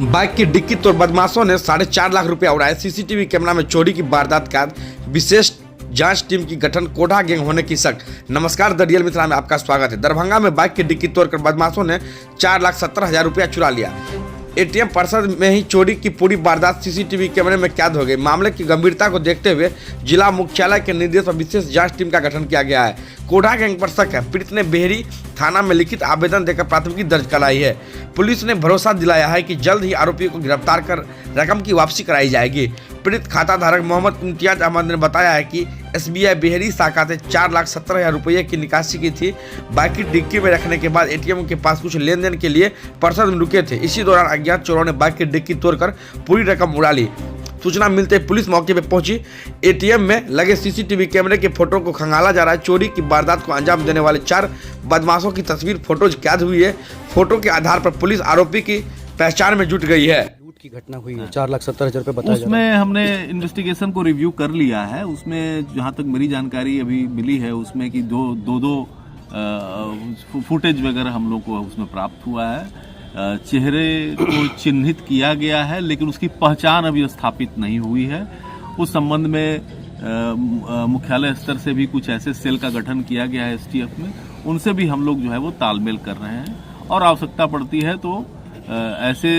Bike की dicky तोड़ बदमाशों ने 4.5 लाख रुपया उड़ाए। सीसीटीवी कैमरा में चोरी की वारदात का विशेष जांच टीम की गठन, कोढ़ा गैंग होने की शक। नमस्कार, द रियल मित्रा में आपका स्वागत है। दरभंगा में बाइक की डिक्की तोड़कर बदमाशों ने 4,70,000 रुपया चुरा लिया। एटीएम परिसर में ही चोरी की पूरी वारदात सीसीटीवी कैमरे में कैद हो गई। मामले की गंभीरता को देखते हुए जिला मुख्यालय के निर्देश पर विशेष जांच टीम का गठन किया गया है। कोढ़ा गैंग पर शक है। पीड़ित ने बेहरी थाना में लिखित आवेदन देकर प्राथमिकी दर्ज कराई है। पुलिस ने भरोसा दिलाया है कि जल्द ही आरोपियों को गिरफ्तार कर रकम की वापसी कराई जाएगी। पीड़ित खाता धारक मोहम्मद इम्तियाज अहमद ने बताया है कि SBI बेहरी शाखा से 4,70,000 रुपये की निकासी की थी। बाइक की डिक्की में रखने के बाद एटीएम के पास कुछ लेन देन के लिए परिसर में रुके थे। इसी दौरान अज्ञात चोरों ने बाइक की डिक्की तोड़कर पूरी रकम उड़ा ली। सूचना मिलते ही पुलिस मौके पर पहुंची। एटीएम में लगे सीसीटीवी कैमरे के फोटो को खंगाला जा रहा है। चोरी की वारदात को अंजाम देने वाले 4 बदमाशों की तस्वीर फोटोज कैद हुई है। फोटो के आधार पर पुलिस आरोपी की पहचान में जुट गई है। की घटना हुई है, 4,70,000 रुपये बताया उसमें हमने इन्वेस्टिगेशन को रिव्यू कर लिया है। उसमें जहाँ तक मेरी जानकारी अभी मिली है उसमें कि दो फुटेज वगैरह हम लोग को उसमें प्राप्त हुआ है। चेहरे को चिन्हित किया गया है, लेकिन उसकी पहचान अभी स्थापित नहीं हुई है। उस संबंध में मुख्यालय स्तर से भी कुछ ऐसे सेल का गठन किया गया है STF में। उनसे भी हम लोग जो है वो तालमेल कर रहे हैं और आवश्यकता पड़ती है तो ऐसे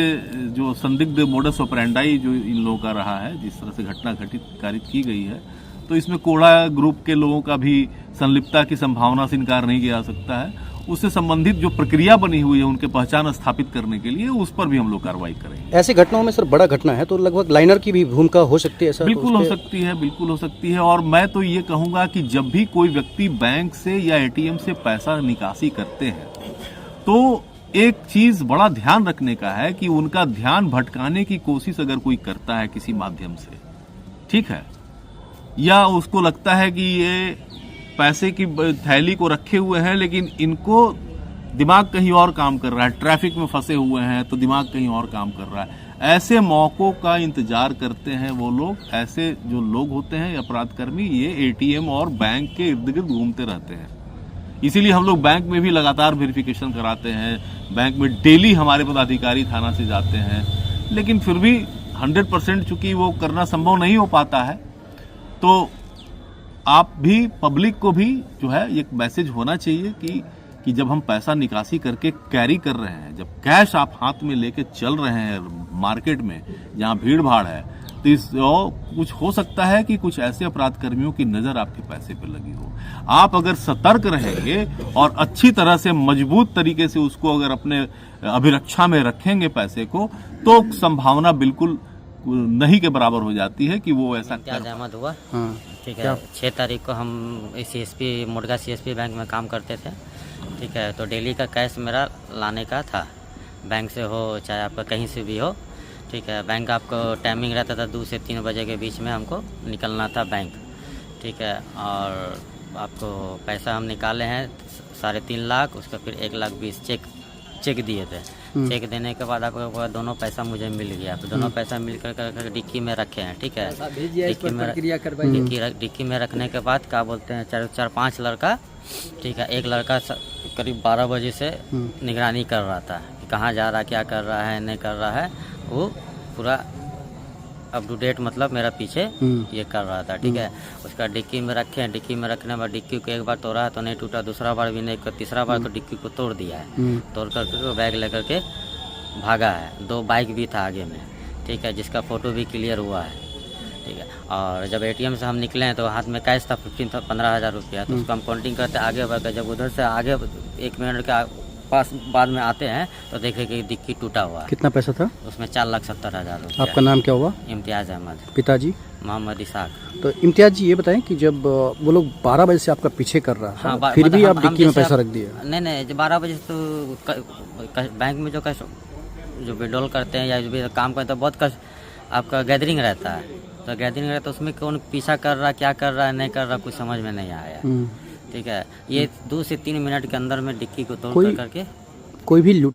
जो संदिग्ध मोडस ऑपरेंडाई जो इन लोगों का रहा है, जिस तरह से घटना कारित की गई है, तो इसमें कोढ़ा ग्रुप के लोगों का भी संलिप्तता की संभावना से इनकार नहीं किया जा सकता है। उससे संबंधित जो प्रक्रिया बनी हुई है उनके पहचान स्थापित करने के लिए, उस पर भी हम लोग कार्रवाई करेंगे। ऐसी घटनाओं में सर बड़ा घटना है तो लगभग लाइनर की भी भूमिका हो सकती है। बिल्कुल हो सकती है, बिल्कुल हो सकती है। और मैं तो ये कहूँगा कि जब भी कोई व्यक्ति बैंक से या ATM से पैसा निकासी करते हैं तो एक चीज बड़ा ध्यान रखने का है कि उनका ध्यान भटकाने की कोशिश अगर कोई करता है किसी माध्यम से, ठीक है, या उसको लगता है कि ये पैसे की थैली को रखे हुए हैं लेकिन इनको दिमाग कहीं और काम कर रहा है, ट्रैफिक में फंसे हुए हैं तो दिमाग कहीं और काम कर रहा है, ऐसे मौकों का इंतजार करते हैं वो लोग। ऐसे जो लोग होते हैं अपराधकर्मी, ये ATM और बैंक के इर्द गिर्द घूमते रहते हैं। इसीलिए हम लोग बैंक में भी लगातार वेरिफिकेशन कराते हैं। बैंक में डेली हमारे पदाधिकारी थाना से जाते हैं, लेकिन फिर भी 100% चूंकि वो करना संभव नहीं हो पाता है, तो आप भी, पब्लिक को भी जो है एक मैसेज होना चाहिए कि जब हम पैसा निकासी करके कैरी कर रहे हैं, जब कैश आप हाथ में लेके चल रहे हैं मार्केट में जहाँ भीड़ भाड़ है, तो कुछ हो सकता है कि कुछ ऐसे अपराध कर्मियों की नजर आपके पैसे पे लगी हो। आप अगर सतर्क रहेंगे और अच्छी तरह से मजबूत तरीके से उसको अगर अपने अभिरक्षा में रखेंगे पैसे को, तो संभावना बिल्कुल नहीं के बराबर हो जाती है कि वो ऐसा इम्तियाज अहमद हुआ। ठीक है, 6 तारीख को हम CSP मुर्गा CSP बैंक में काम करते थे। ठीक है, तो डेली का कैश मेरा लाने का था, बैंक से हो चाहे आपका कहीं से भी हो। ठीक है, बैंक आपको टाइमिंग रहता था 2 से 3 बजे के बीच में हमको निकलना था बैंक। ठीक है, और आपको पैसा हम निकाले हैं 3.5 लाख, उसका फिर 1,20,000 चेक दिए थे। चेक देने के बाद आपको दोनों पैसा मुझे मिल गया। तो दोनों पैसा मिल कर डिक्की में रखे हैं। ठीक है, डिक्की में रखने के बाद क्या बोलते हैं, 4-5 लड़का, ठीक है, एक लड़का करीब 12 बजे से निगरानी कर रहा था कि कहाँ जा रहा है, क्या कर रहा है, नहीं कर रहा है, वो पूरा अप टू डेट मतलब मेरा पीछे ये कर रहा था। ठीक है, उसका डिक्की में रखे हैं। डिक्की में रखने में डिक्की को एक बार तोड़ा है तो नहीं टूटा, दूसरा बार भी नहीं, तीसरा बार तो डिक्की को तोड़ दिया है। तोड़ करके बैग लेकर के भागा है। 2 बाइक भी था आगे में, ठीक है, जिसका फोटो भी क्लियर हुआ है। ठीक है, और जब ATM से हम निकले हैं तो हाथ में कैश था 15,000 रुपया। तो उसको हम काउंटिंग करते आगे बढ़ गए। जब उधर से आगे 1 मिनट के पास बाद में आते हैं तो देखे कि डिक्की टूटा हुआ है। कितना पैसा था उसमें? 4,70,000 रुपया। आपका नाम क्या हुआ? इम्तियाज अहमद। पिताजी? मोहम्मद इसाक। तो इम्तियाज जी ये बताएं कि जब वो लोग 12 बजे से आपका पीछे कर रहा है, फिर भी आप डिक्की में पैसा रख दिए? नहीं, जब 12 बजे तो बैंक में जो विड्रॉल करते हैं या जो भी काम करते हैं, बहुत आपका गैदरिंग रहता है। तो गैदरिंग रहता है, उसमें कौन पीछा कर रहा है, क्या कर रहा है, नहीं कर रहा, कुछ समझ में नहीं आया। ठीक है, ये 2 से 3 मिनट के अंदर में डिक्की को तोड़ करके कोई भी लूट